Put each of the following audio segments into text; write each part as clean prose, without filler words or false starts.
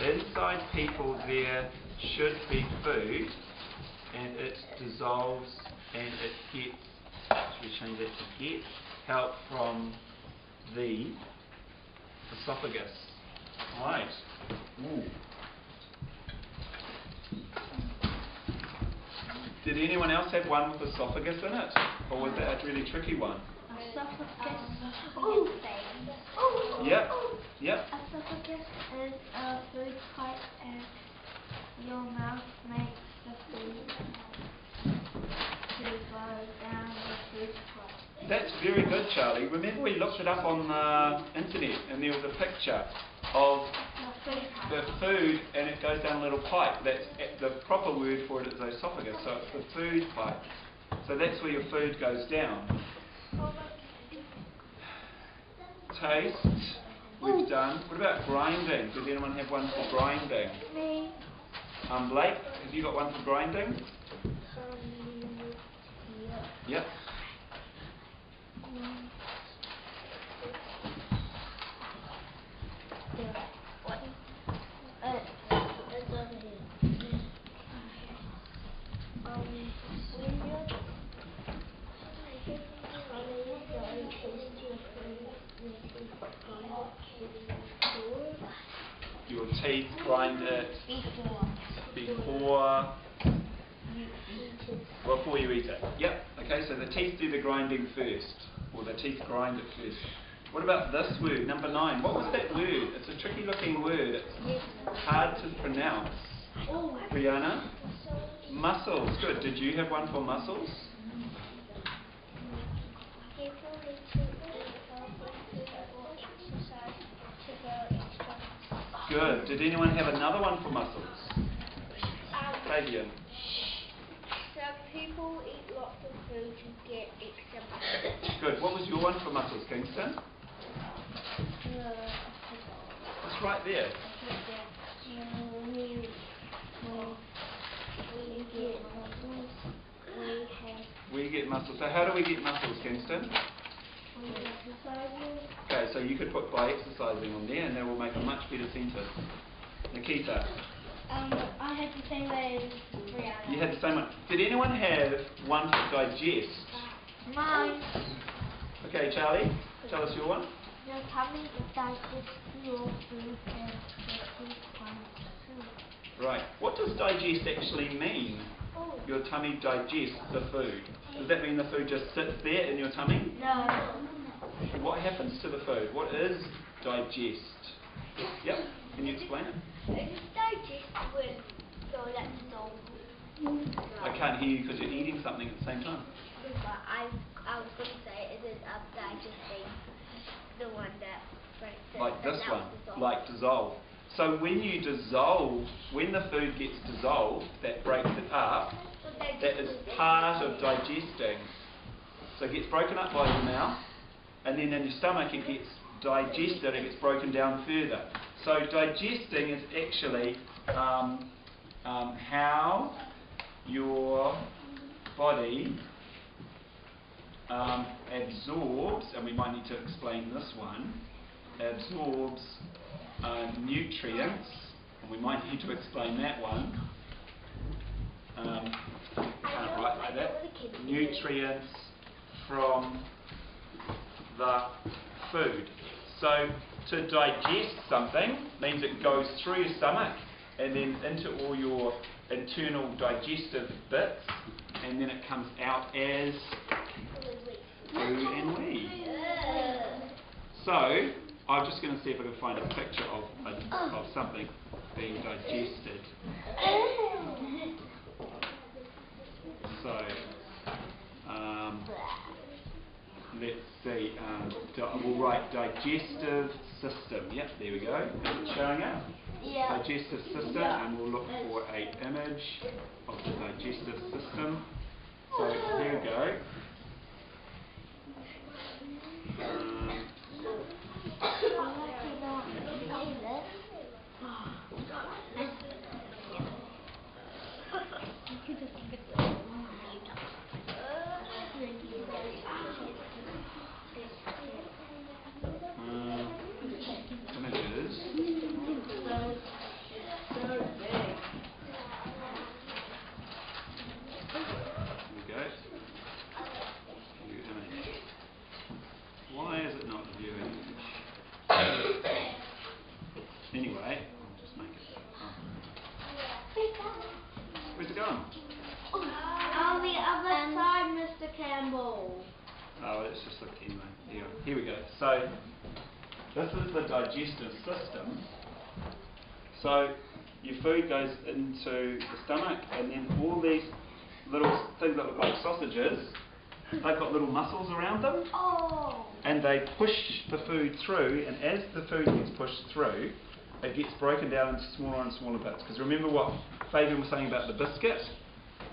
Inside people there should be food, and it dissolves and it gets, should we change that to get, help from the esophagus. Right. Ooh. Did anyone else have one with esophagus in it? Or was that a really tricky one? Esophagus. Yep. Yep. Esophagus is a food pipe and your mouth makes the food to go down the food pipe. That's very good, Charlie. Remember we looked it up on the internet and there was a picture of the food and it goes down a little pipe. That's the proper word for it is esophagus, so it's the food pipe. So that's where your food goes down. Taste, we've done. What about grinding? Does anyone have one for grinding? Me. Blake, have you got one for grinding? Yeah. Yep. Your teeth grind it before you eat it. Yep. Okay, so the teeth do the grinding first, or the teeth grind it first. What about this word, number 9? What was that word? It's a tricky looking word. It's hard to pronounce. Brianna? Muscles. Good. Did you have one for muscles? Good. Did anyone have another one for muscles? Fabian? Some people eat lots of food to get extra muscles. Good. What was your one for muscles, Kingston? It's right there. We get muscles. So how do we get muscles, Kingston? Okay, so you could put by exercising on there and that will make a much better sentence. Nikita? I had the same way as Brianna. You had the same one. Did anyone have one to digest? Mine. Okay, Charlie, tell us your one. Your tummy digests your food and the food. Right. What does digest actually mean? Your tummy digests the food. Does that mean the food just sits there in your tummy? No. What happens to the food? What is digest? Yep. Can you explain it? It's digest when that's dissolved. I can't hear you because you're eating something at the same time. But I was going to say it is digesting the one that breaks Like this one, like dissolve. So when you dissolve, when the food gets dissolved, that breaks it up, that is part of digesting. So it gets broken up by your mouth, and then in your stomach it gets digested, it gets broken down further. So digesting is actually how your body absorbs, and we might need to explain this one, absorbs nutrients, and we might need to explain that one. Can't write like that. Nutrients from the food. So to digest something means it goes through your stomach and then into all your internal digestive bits, and then it comes out as poo and wee. So I'm just going to see if I can find a picture of something being digested. So let's see. We'll write digestive system. Yep, there we go. Is it showing up? Yeah. Digestive system, and we'll look for an image of the digestive system. So here we go. Oh, let's just look anyway. Here we go. So, this is the digestive system. So, your food goes into the stomach, and then all these little things that look like sausages, they've got little muscles around them. Oh. And they push the food through, and as the food gets pushed through, it gets broken down into smaller and smaller bits. Because remember what Fabian was saying about the biscuit?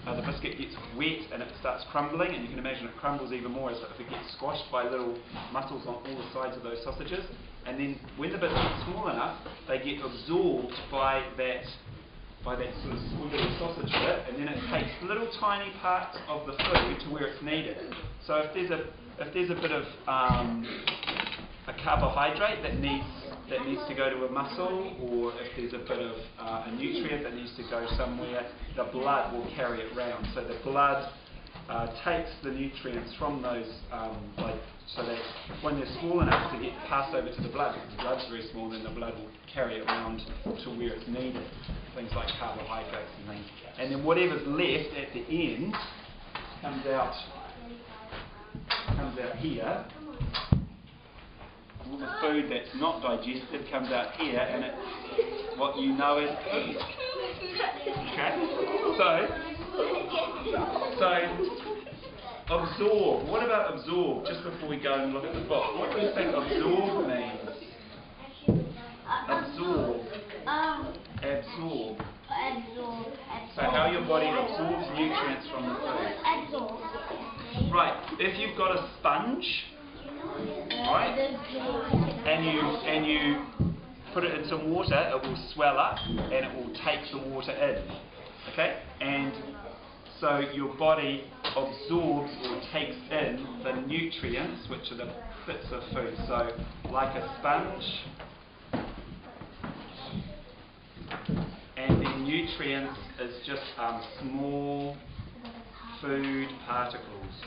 The biscuit gets wet and it starts crumbling, and you can imagine it crumbles even more if it gets squashed by little muscles on all the sides of those sausages. And then when the bits get small enough, they get absorbed by that sort of squiggly sausage bit, and then it takes little tiny parts of the food to where it's needed. So if there's a bit of a carbohydrate that needs to go to a muscle, or if there's a bit of a nutrient that needs to go somewhere, the blood will carry it round. So the blood takes the nutrients from those, so that when they're small enough to get passed over to the blood, because the blood's very small, then the blood will carry it around to where it's needed. Things like carbohydrates and things. And then whatever's left at the end comes out here. All the food that's not digested comes out here, and it's what you know as food. Okay? So absorb. What about absorb? Just before we go and look at the book, what do you think absorb means? Absorb. Absorb. So how your body absorbs nutrients from the food. Right. If you've got a sponge, right, and you put it in some water, it will swell up and it will take the water in. Okay? And so your body absorbs or takes in the nutrients, which are the bits of food. So like a sponge, and the nutrients is just small food particles.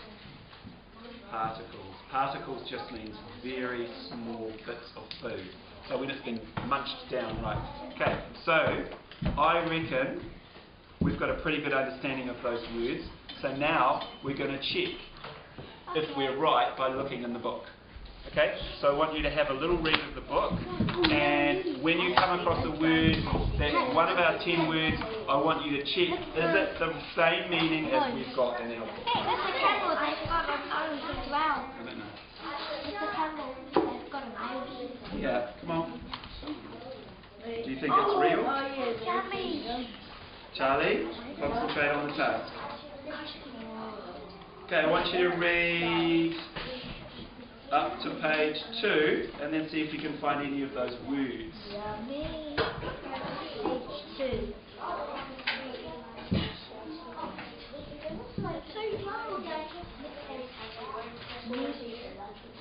Particles just means very small bits of food. So when it's been munched down, right. Okay, so I reckon we've got a pretty good understanding of those words. So now we're going to check if we're right by looking in the book. Okay, so I want you to have a little read of the book, and when you come across a word that's one of our 10 words, I want you to check, is it the same meaning as we've got in our book? Hey, that's a camel that's got a nose as well. I don't know. It's a camel that's got a nose. Yeah, come on. Do you think it's real? Yummy. Charlie, concentrate on the task. Okay, I want you to read up to page 2 and then see if you can find any of those words. Yummy. Page 2.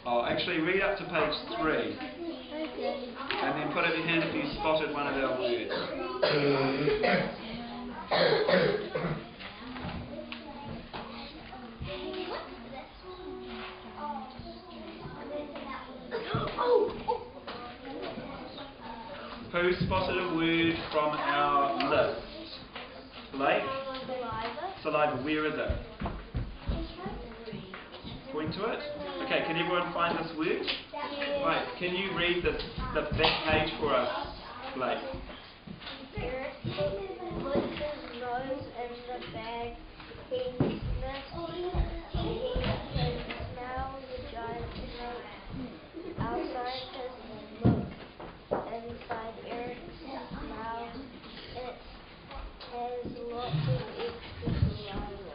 Oh, actually read up to page 3. Okay. And then put up your hand if you spotted one of our words. Who spotted a word from our list? Blake? Saliva. Where is it? Point to it. Okay, can everyone find this word? Right, can you read that page for us, Blake? Eric puts his nose in the bag. He sniffs. He can smell the giant snake outside his look. Inside Eric's mouth, it has lots of extra saliva.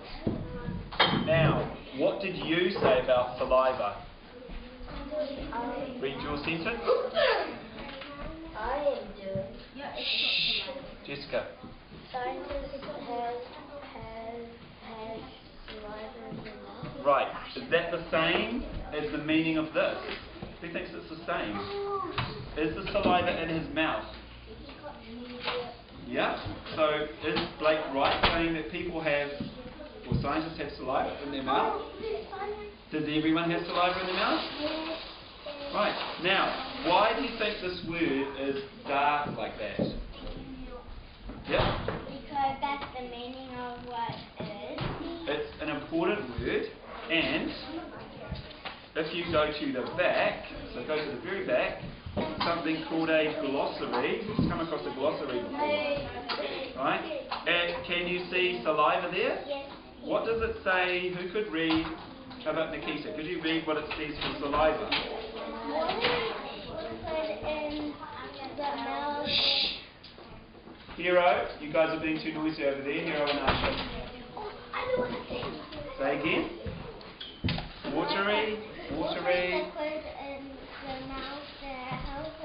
Now, what did you say about saliva? Read your sentence. I am doing. Shh. Jessica. Scientists has saliva in their mouth. Right. Is that the same as the meaning of this? Who thinks it's the same? Is the saliva in his mouth? Yeah. So is Blake right saying that people have, or scientists have saliva in their mouth? Does everyone have saliva in their mouth? Right. Now, why do you think this word is dark like that? Yeah? Because that's the meaning of what it is. It's an important word, and if you go to the back, so go to the very back, something called a glossary. Who's come across a glossary before? Right? And can you see saliva there? Yes. What does it say? Who could read? How about Nikita? Could you read what it says for saliva? Hero, you guys are being too noisy over there. Hero and Asha. Say again. Watery. Liquid in the mouth that helps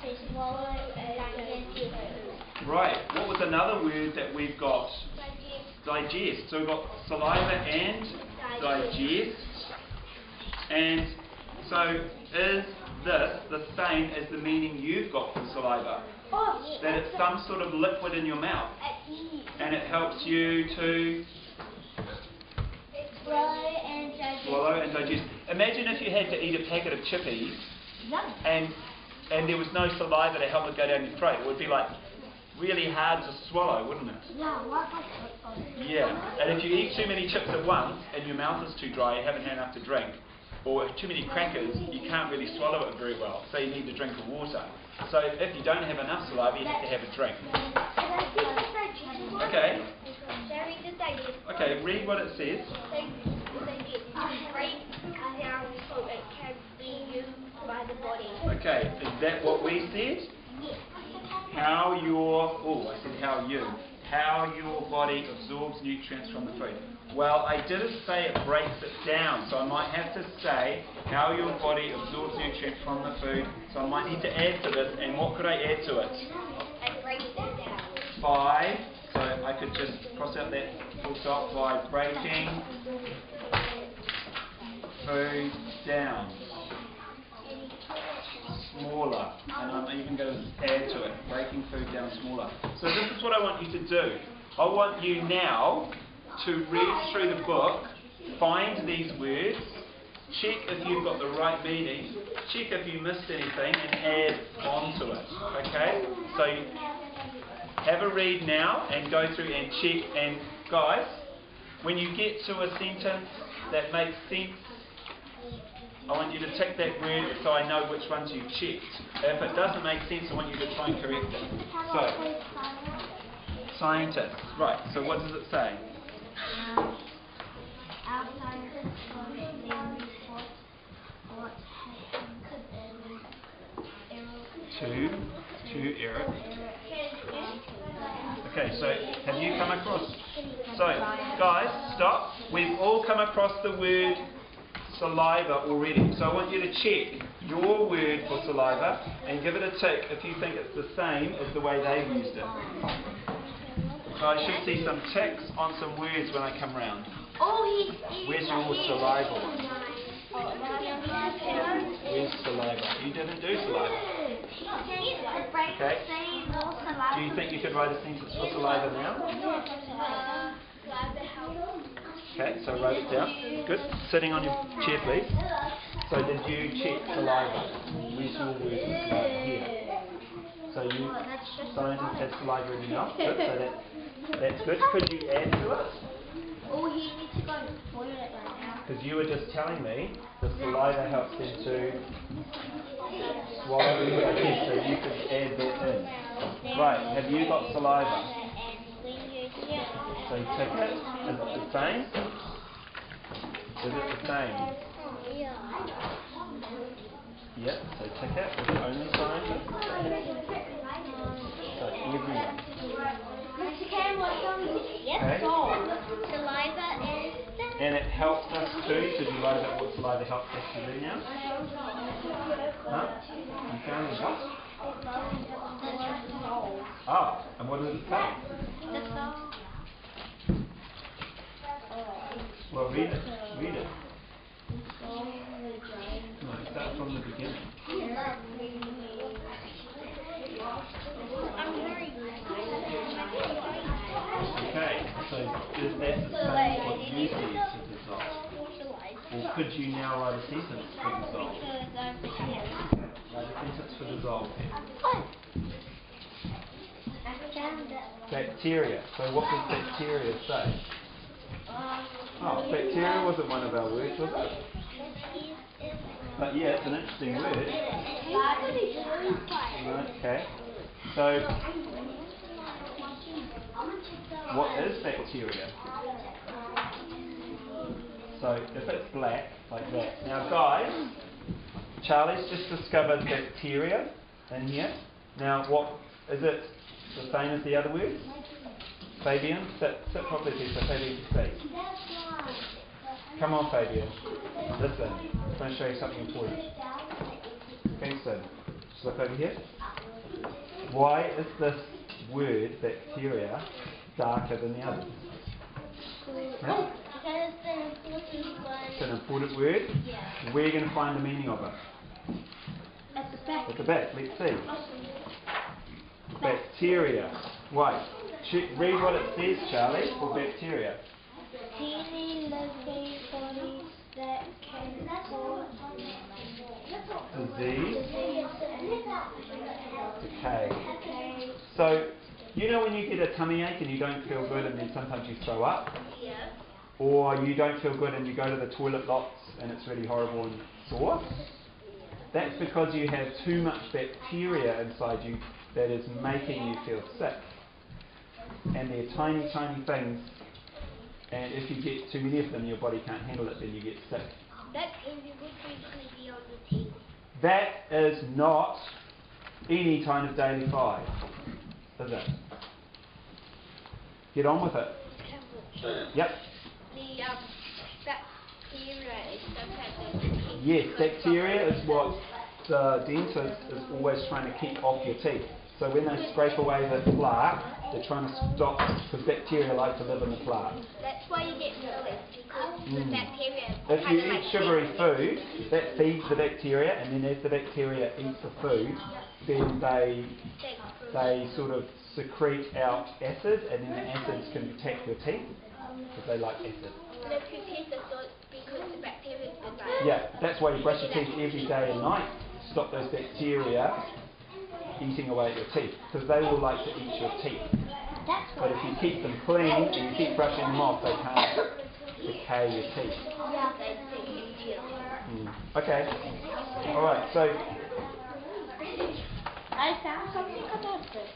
to swallow and digest food. Right. What was another word that we've got? Digest. So we've got saliva and digest. And so is this the same as the meaning you've got for saliva? That it's some sort of liquid in your mouth and it helps you to swallow and digest. Imagine if you had to eat a packet of chippies and there was no saliva to help it go down your throat. It would be like really hard to swallow, wouldn't it? Yeah. And if you eat too many chips at once and your mouth is too dry, you haven't had enough to drink, or too many crackers, you can't really swallow it very well. So you need to drink the water. So if you don't have enough saliva, you have to have a drink. Okay. Okay, read what it says. It can be used by the body. Okay, is that what we said? How your body absorbs nutrients from the food. Well, I didn't say it breaks it down, so I might have to say how your body absorbs nutrients from the food. So I might need to add to this, and what could I add to it? It breaks it down. By, so I could just cross out that full stop, by breaking food down. Smaller, and I'm even going to add to it, breaking food down smaller. So this is what I want you to do. I want you now to read through the book, find these words, check if you've got the right meaning, check if you missed anything, and add on to it. Okay? So have a read now and go through and check. And guys, when you get to a sentence that makes sense, I want you to tick that word so I know which ones you've checked. If it doesn't make sense, I want you to try and correct it. So, scientists. Right, so what does it say? Our scientists what To Eric. Okay, so have you come across? So, guys, stop. We've all come across the word saliva already. So I want you to check your word for saliva and give it a tick if you think it's the same as the way they've used it. So I should see some ticks on some words when I come round. Where's your saliva one? Where's saliva? You didn't do saliva. Okay. Do you think you could write a sentence for saliva now? Okay, so write it down. Good. Sitting on your chair, please. So did you check saliva? Where's your word for saliva? Here. So you, scientists have saliva in your mouth. Good. So that's good. Could you add to it? He needs to go to the toilet right now. Because you were just telling me the saliva helps them to swallow the food, so you could add that in. Right, have you got saliva? So tick it. Is it the same? Is it the same? Yep, so tick it. Is it only scientists? So everyone. Okay. Saliva is... And it helps us too. Should you write about what saliva helps us to do now? Huh? You found the what? Oh, and what does it say? Well, read it. Read it. No, start from the beginning. Okay, so is that the same as what you said to dissolve? Or could you now write a sentence for dissolve? Write a sentence for dissolve. Bacteria. So what does bacteria say? Oh, bacteria wasn't one of our words, was it? But yeah, it's an interesting word. Okay. So, what is bacteria? So, if it's black, like that. Now, guys, Charlie's just discovered bacteria in here. Now, what is it? The same as the other words? Fabian, sit properly here so Fabian can see. Come on, Fabian. Listen, I'm going to show you something important. Kingston, just look over here. Why is this word, bacteria, darker than the others? Yeah? It's an important word. Yeah. Where are you going to find the meaning of it? At the back. At the back, let's see. Bacteria. Why? Read what it says, Charlie, for bacteria. Teeny living bodies that can cause Disease, disease decay. and So, you know when you get a tummy ache and you don't feel good and then sometimes you throw up? Yeah. Or you don't feel good and you go to the toilet lots and it's really horrible and sore? That's because you have too much bacteria inside you that is making you feel sick. And they're tiny, tiny things, and if you get too many of them, your body can't handle it, then you get sick. That would usually be on the teeth. That is not any kind of daily five, is it? Get on with it. Yep. The bacteria is the teeth. Yes, bacteria is what the dentist is always trying to keep off your teeth. So when they scrape away the plaque, they're trying to stop, because bacteria like to live in the plaque. That's why you get fluid, because the bacteria. If you eat sugary food, that feeds the bacteria, and then as the bacteria eat the food, then they sort of secrete out acid, and then the acids can attack your teeth, because they like acid. And if your teeth are sore, because the bacteria is good. Yeah, that's why you brush your teeth every day and night, stop those bacteria eating away at your teeth, because they will like to eat your teeth. But if you keep them clean and you keep brushing them off, they can't decay your teeth. Okay. Alright, so I found something about this.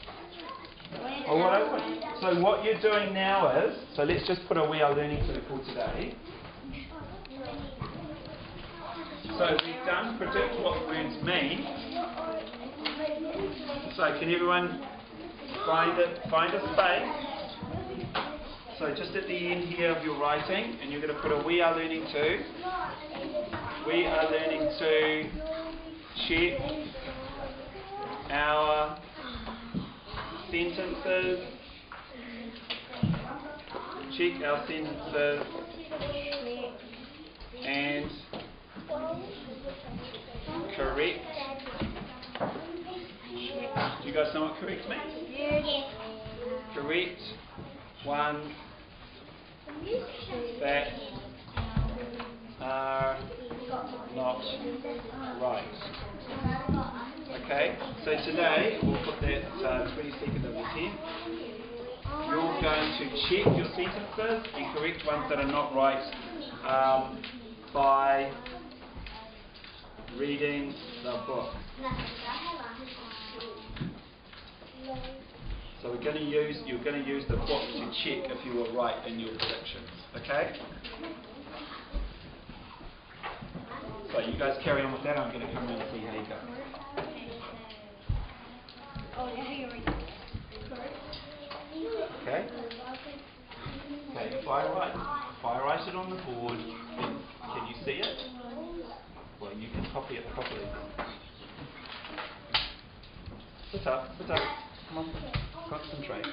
so what you're doing now is, so let's just put a we are learning to for today. So we've done predict what words mean. So can everyone find a space? So just at the end here of your writing, and you're going to put a we are learning to. We are learning to check our sentences. Check our sentences and correct. Do you guys know what correct means? Yes. Correct ones that are not right. Okay, so today we'll put that 22nd of the 10th. You're going to check your sentences and correct ones that are not right by reading the book. So you're going to use the book to check if you were right in your predictions. Okay? So you guys carry on with that. I'm going to come around and see how you go. Okay? Okay, if I write it on the board, then can you see it? Well, you can copy it properly. Sit up. Come on, concentrate.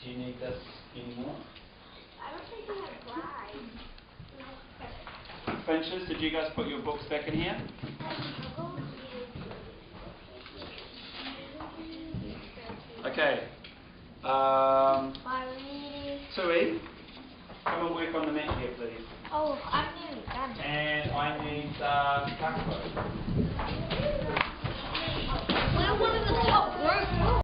Do you need this anymore? I don't think you have lines. Finches, did you guys put your books back in here? Okay. By reading. Tui, come and work on the mat here, please. Oh, I'm nearly done. And I need Taco. We're one of the top group.